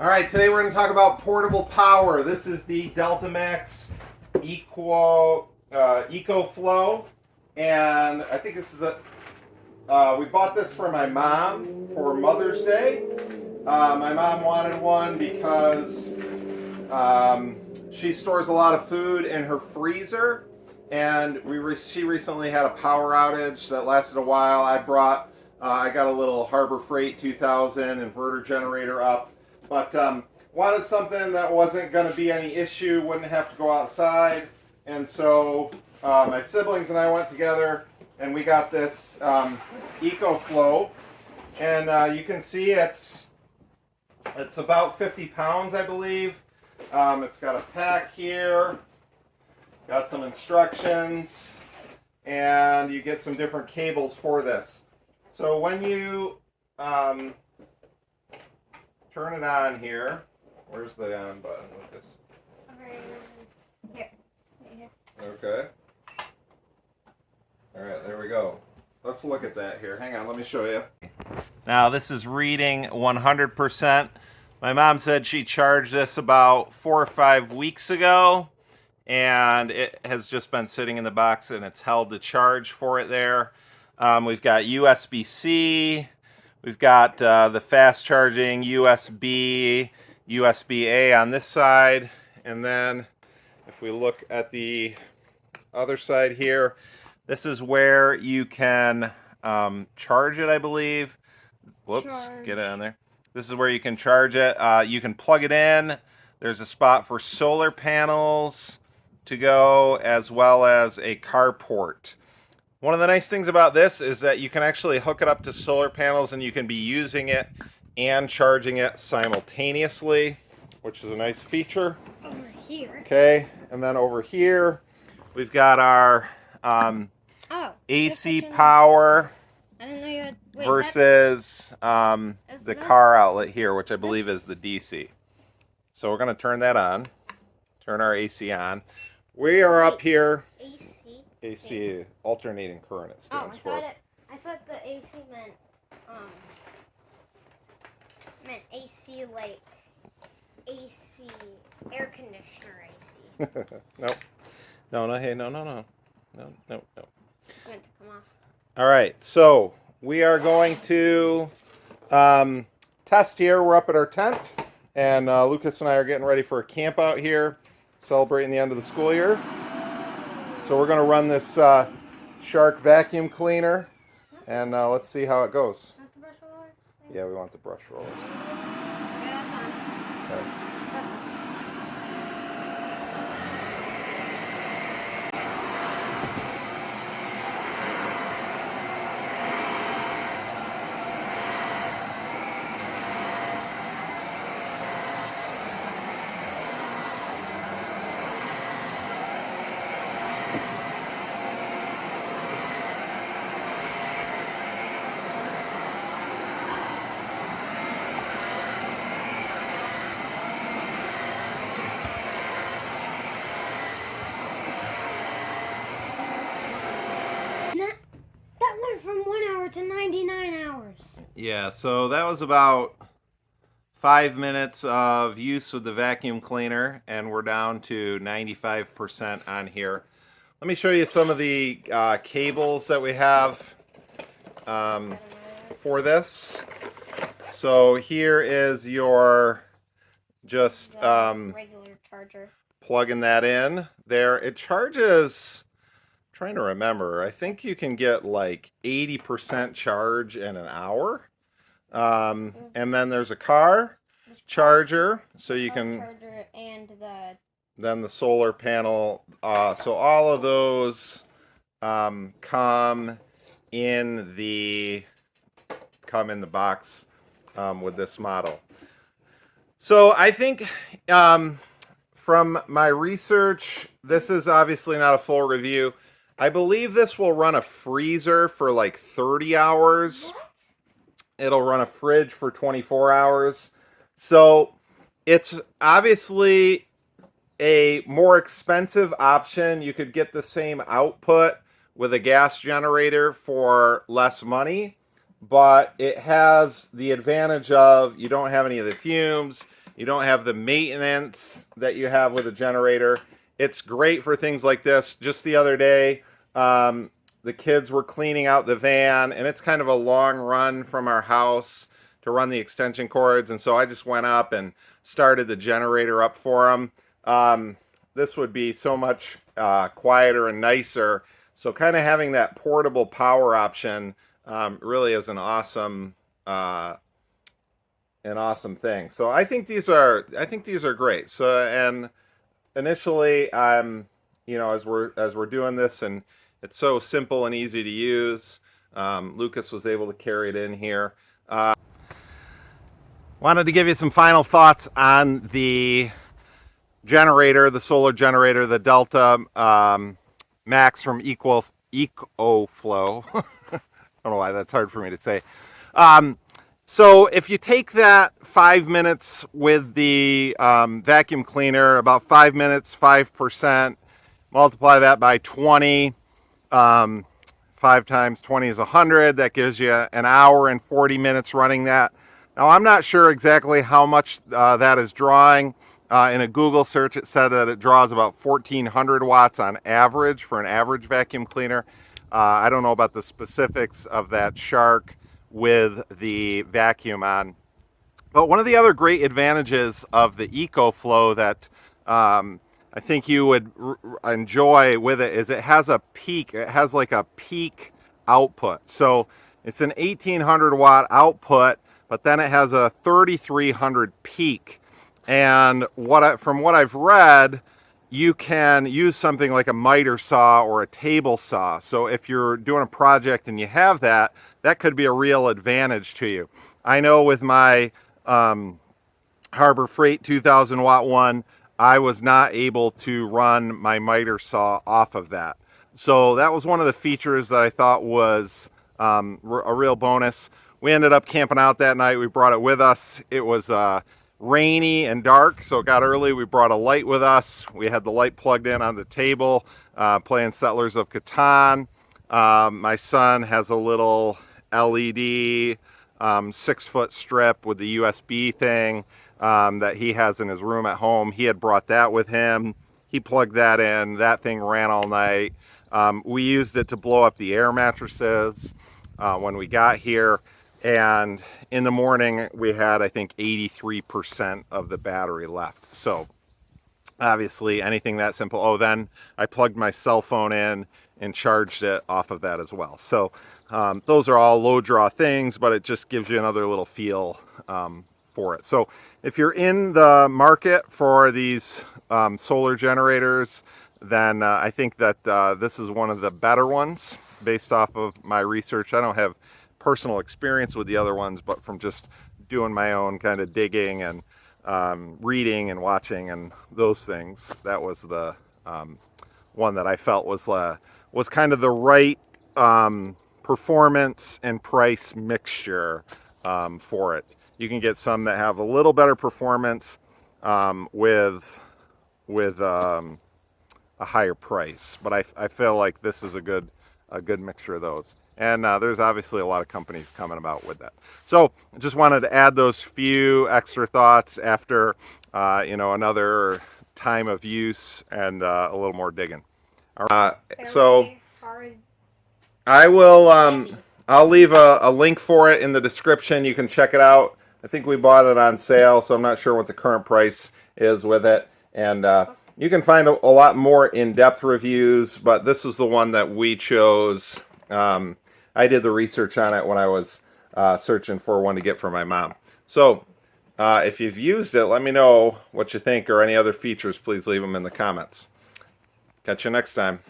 All right, today we're going to talk about portable power. This is the Delta Max Ecoflow, and I think this is we bought this for my mom for Mother's Day. My mom wanted one because she stores a lot of food in her freezer, and she recently had a power outage that lasted a while. I got a little Harbor Freight 2000 inverter generator up, but wanted something that wasn't going to be any issue, wouldn't have to go outside, and so my siblings and I went together and we got this Ecoflow, and you can see it's about 50 pounds, I believe. It's got a pack here, got some instructions, and you get some different cables for this. So when you turn it on here, where's the on button with this? Here. Right here. Okay. All right, there we go. Let's look at that here. Hang on, let me show you. Now this is reading 100%. My mom said she charged this about 4 or 5 weeks ago, and it has just been sitting in the box and it's held the charge for it there. We've got USB-C, we've got the fast charging USB, USB-A on this side, and then if we look at the other side here, this is where you can charge it, I believe. Whoops, get it on there. This is where you can charge it. You can plug it in. There's a spot for solar panels to go, as well as a carport. One of the nice things about this is that you can actually hook it up to solar panels and you can be using it and charging it simultaneously, which is a nice feature. Over here. Okay, and then over here, we've got our AC power. I didn't know you had. Wait, versus the car outlet here, which I believe is the DC. So we're going to turn that on, turn our AC on. We are up here. AC, alternating current, it stands for. I thought the AC meant AC like AC air conditioner AC. Nope. No, hey, no. It meant to come off. All right, so we are going to test here. We're up at our tent, and Lucas and I are getting ready for a camp out here, celebrating the end of the school year. So we're going to run this Shark vacuum cleaner, and let's see how it goes. Want the brush roller? Yeah, we want the brush roller. Yeah, that's on. Okay. That went from 1 hour to 99 hours. Yeah, so that was about 5 minutes of use with the vacuum cleaner, and we're down to 95% on here. Let me show you some of the cables that we have for this. So here is your just regular charger. Plugging that in there. It charges, I'm trying to remember, I think you can get like 80% charge in an hour. And then there's a car charger, so you can charger and then the solar panel. So all of those come in the box with this model. So I think from my research, this is obviously not a full review. I believe this will run a freezer for like 30 hours. What? It'll run a fridge for 24 hours. So it's obviously a more expensive option. You could get the same output with a gas generator for less money, but it has the advantage of you don't have any of the fumes. You don't have the maintenance that you have with a generator. It's great for things like this. Just the other day, the kids were cleaning out the van, and it's kind of a long run from our house to run the extension cords, and so I just went up and started the generator up for them. This would be so much quieter and nicer. So kind of having that portable power option really is an awesome thing. So I think these are great. So, and initially, as we're doing this, and it's so simple and easy to use. Lucas was able to carry it in here. Wanted to give you some final thoughts on the generator, the solar generator, the Delta Max from Ecoflow. I don't know why that's hard for me to say. So if you take that 5 minutes with the vacuum cleaner, about 5 minutes, 5%, multiply that by 20, 5 times 20 is 100. That gives you an hour and 40 minutes running that. Now, I'm not sure exactly how much that is drawing. In a Google search, it said that it draws about 1,400 watts on average for an average vacuum cleaner. I don't know about the specifics of that Shark with the vacuum on. But one of the other great advantages of the Ecoflow that I think you would enjoy with it is it has a peak. It has like a peak output. So it's an 1,800 watt output, but then it has a 3,300 peak. And from what I've read, you can use something like a miter saw or a table saw. So if you're doing a project and you have that, that could be a real advantage to you. I know with my Harbor Freight 2,000 watt one, I was not able to run my miter saw off of that. So that was one of the features that I thought was a real bonus. We ended up camping out that night. We brought it with us. It was rainy and dark, so it got early. We brought a light with us. We had the light plugged in on the table, playing Settlers of Catan. My son has a little LED 6-foot strip with the USB thing that he has in his room at home. He had brought that with him. He plugged that in. That thing ran all night. We used it to blow up the air mattresses when we got here. And in the morning, we had, I think, 83% of the battery left. So obviously, anything that simple. Oh, then I plugged my cell phone in and charged it off of that as well. So those are all low draw things, but it just gives you another little feel for it. So if you're in the market for these solar generators, then I think that this is one of the better ones based off of my research. I don't have personal experience with the other ones, but from just doing my own kind of digging and reading and watching and those things, that was the one that I felt was kind of the right performance and price mixture for it. You can get some that have a little better performance with a higher price, but I feel like this is a good mixture of those. And there's obviously a lot of companies coming about with that. So I just wanted to add those few extra thoughts after, another time of use and a little more digging. So I will, I'll leave a link for it in the description. You can check it out. I think we bought it on sale, so I'm not sure what the current price is with it. And you can find a lot more in-depth reviews, but this is the one that we chose. I did the research on it when I was searching for one to get for my mom. So if you've used it, let me know what you think, or any other features, please leave them in the comments. Catch you next time.